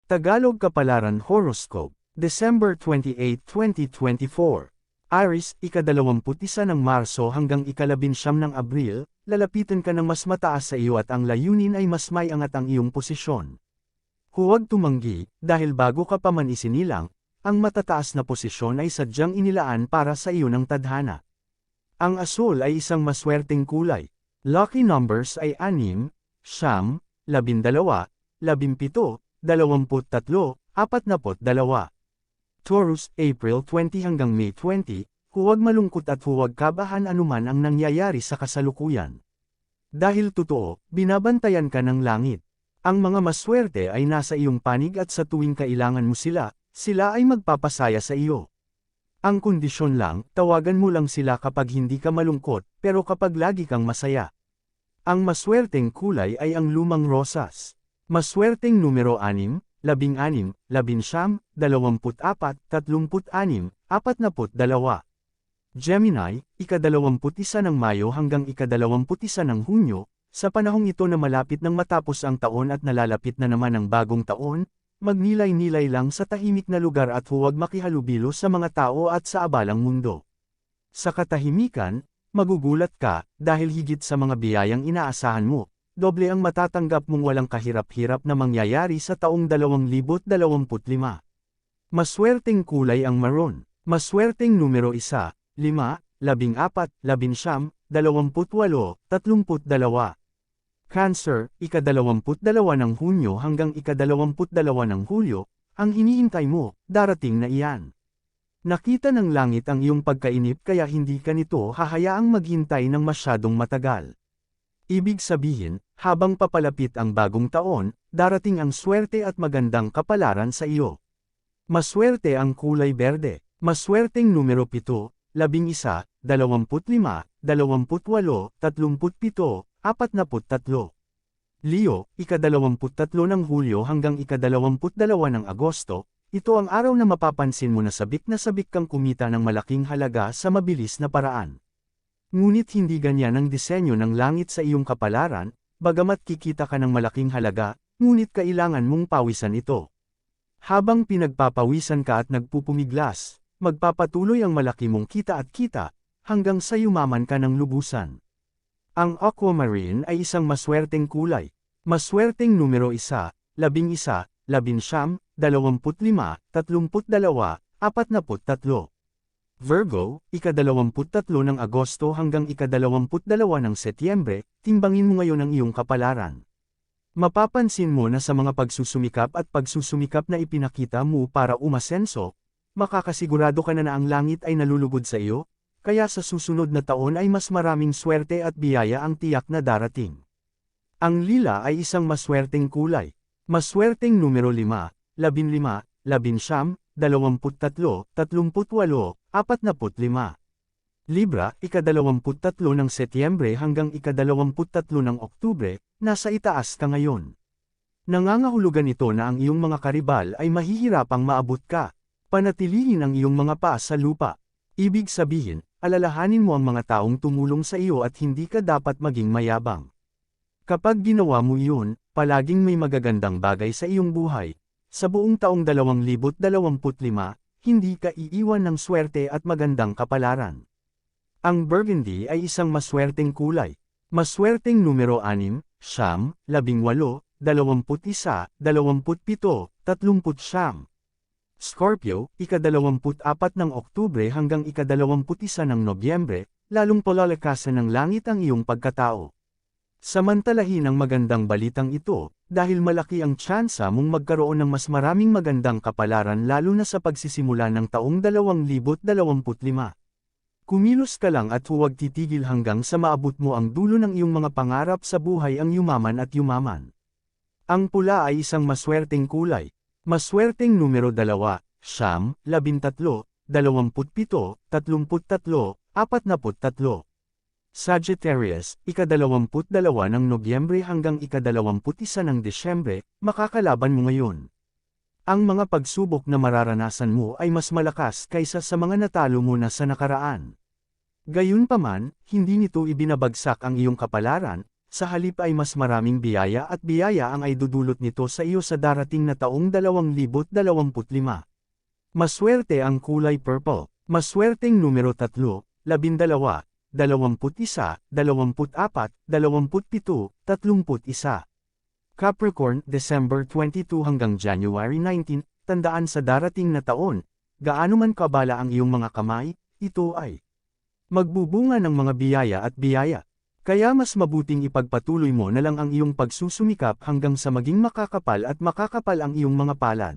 Tagalog Kapalaran Horoscope, December 28, 2024. Aries, ika-21 ng Marso hanggang ika-19 ng Abril, lalapitan ka ng mas mataas sa iyo at ang layunin ay mas may angat ang iyong posisyon. Huwag tumanggi, dahil bago ka pa man isinilang, ang matataas na posisyon ay sadyang inilaan para sa iyo ng tadhana. Ang asul ay isang maswerteng kulay. Lucky numbers ay 6, 9, 12, 17, 23, 42. Taurus, April 20 hanggang May 20, huwag malungkot at huwag kabahan anuman ang nangyayari sa kasalukuyan. Dahil totoo, binabantayan ka ng langit. Ang mga maswerte ay nasa iyong panig at sa tuwing kailangan mo sila ay magpapasaya sa iyo. Ang kondisyon lang, tawagan mo lang sila kapag hindi ka malungkot, pero kapag lagi kang masaya. Ang maswerteng kulay ay ang lumang rosas. Maswerteng numero 6, 16, 19, 24, 36, 42. Gemini, ika-21 ng Mayo hanggang ika-21 ng Hunyo, sa panahong ito na malapit nang matapos ang taon at nalalapit na naman ang bagong taon, magnilay-nilay lang sa tahimik na lugar at huwag makihalubilo sa mga tao at sa abalang mundo. Sa katahimikan, magugulat ka, dahil higit sa mga biyayang inaasahan mo, doble ang matatanggap mong walang kahirap-hirap na mangyayari sa taong 2025. Maswerteng kulay ang maroon. Maswerteng numero 1, 5, 14, 19, 28, 32. Cancer, ika-22 ng Hunyo hanggang ika-22 ng Hulyo, ang hinihintay mo, darating na iyan. Nakita ng langit ang iyong pagkainip kaya hindi ka nito hahayaang maghintay ng masyadong matagal. Ibig sabihin, habang papalapit ang bagong taon, darating ang swerte at magandang kapalaran sa iyo. Maswerte ang kulay berde. Maswerteng numero 7, 11, 25, 28, 37, 43. Leo, ika-23 ng Hulyo hanggang ika-22 ng Agosto, ito ang araw na mapapansin mo na sabik kang kumita ng malaking halaga sa mabilis na paraan. Ngunit hindi ganyan ang disenyo ng langit sa iyong kapalaran, bagamat kikita ka ng malaking halaga, ngunit kailangan mong pawisan ito. Habang pinagpapawisan ka at nagpupumiglas, magpapatuloy ang malaki mong kita at kita, hanggang sa yumaman ka ng lubusan. Ang aquamarine ay isang maswerteng kulay. Maswerteng numero 1, 11, 19, 25, 32, 43. Virgo, ika-23 ng Agosto hanggang ika-22 ng Setyembre, timbangin mo ngayon ang iyong kapalaran. Mapapansin mo na sa mga pagsusumikap na ipinakita mo para umasenso, makakasigurado ka na ang langit ay nalulugod sa iyo, kaya sa susunod na taon ay mas maraming swerte at biyaya ang tiyak na darating. Ang lila ay isang maswerteng kulay. Maswerteng numero 5, 15, 19, 23, 38, 45. Libra, ika-23 ng Setyembre hanggang ika-23 ng Oktubre, nasa itaas ka ngayon. Nangangahulugan ito na ang iyong mga karibal ay mahihirapang maabot ka. Panatilihin ang iyong mga paa sa lupa. Ibig sabihin, alalahanin mo ang mga taong tumulong sa iyo at hindi ka dapat maging mayabang. Kapag ginawa mo iyon, palaging may magagandang bagay sa iyong buhay. Sa buong taong 2025, hindi ka iiwan ng swerte at magandang kapalaran. Ang burgundy ay isang maswerteng kulay. Maswerteng numero 6, 9, 18, 21, 27, 30. Scorpio, ika-24 ng Oktubre hanggang ika-21 ng Nobyembre, lalong palalakasan ng langit ang iyong pagkatao. Samantalahin ang magandang balitang ito, dahil malaki ang tsansa mong magkaroon ng mas maraming magandang kapalaran lalo na sa pagsisimula ng taong 2025. Kumilos ka lang at huwag titigil hanggang sa maabot mo ang dulo ng iyong mga pangarap sa buhay ang yumaman at yumaman. Ang pula ay isang maswerteng kulay. Maswerteng numero 2, 9, 13, 27, 33, 43. Sagittarius, ika-22 ng Nobyembre hanggang ika-21 ng Desyembre, makakalaban mo ngayon. Ang mga pagsubok na mararanasan mo ay mas malakas kaysa sa mga natalo mo na sa nakaraan. Gayunpaman, hindi nito ibinabagsak ang iyong kapalaran, sa halip ay mas maraming biyaya at biyaya ang ay dudulot nito sa iyo sa darating na taong 2025. Maswerte ang kulay purple. Maswerteng numero 3, 12, 21, 24, 27, 31. Capricorn, December 22 hanggang January 19, tandaan sa darating na taon, gaano man kabala ang iyong mga kamay, ito ay magbubunga ng mga biyaya at biyaya. Kaya mas mabuting ipagpatuloy mo na lang ang iyong pagsusumikap hanggang sa maging makakapal at makakapal ang iyong mga palad.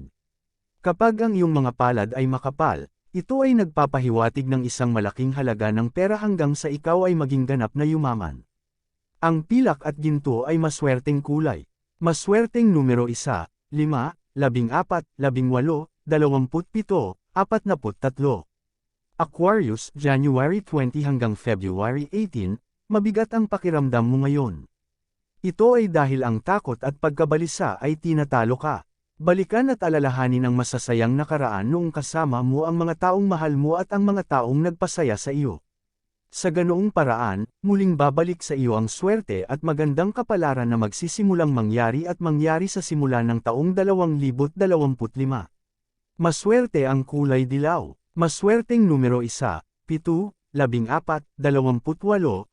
Kapag ang iyong mga palad ay makapal, ito ay nagpapahiwatig ng isang malaking halaga ng pera hanggang sa ikaw ay maging ganap na yumaman. Ang pilak at ginto ay maswerteng kulay. Maswerteng numero 1, 5, 14, 18, 27, 43. Aquarius, January 20 hanggang February 18, mabigat ang pakiramdam mo ngayon. Ito ay dahil ang takot at pagkabalisa ay tinatalo ka. Balikan at alalahanin ang masasayang nakaraan noong kasama mo ang mga taong mahal mo at ang mga taong nagpasaya sa iyo. Sa ganoong paraan, muling babalik sa iyo ang swerte at magandang kapalaran na magsisimulang mangyari sa simula ng taong 2025. Maswerte ang kulay dilaw. Maswerteng numero 1, 7, 14, 28,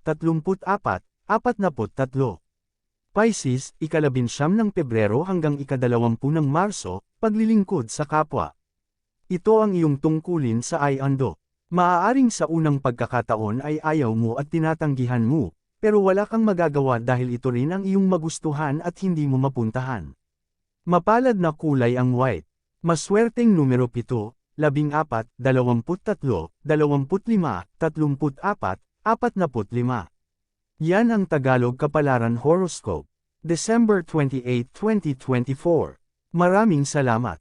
34, 43. Pisces, ika-19 ng Pebrero hanggang ika-20 ng Marso, paglilingkod sa kapwa. Ito ang iyong tungkulin sa Ayando. Maaaring sa unang pagkakataon ay ayaw mo at tinatanggihan mo, pero wala kang magagawa dahil ito rin ang iyong magustuhan at hindi mo mapuntahan. Mapalad na kulay ang white. Maswerteng numero 7, 14, 23, 25, 34, 45. Yan ang Tagalog Kapalaran Horoscope. December 28, 2024. Maraming salamat.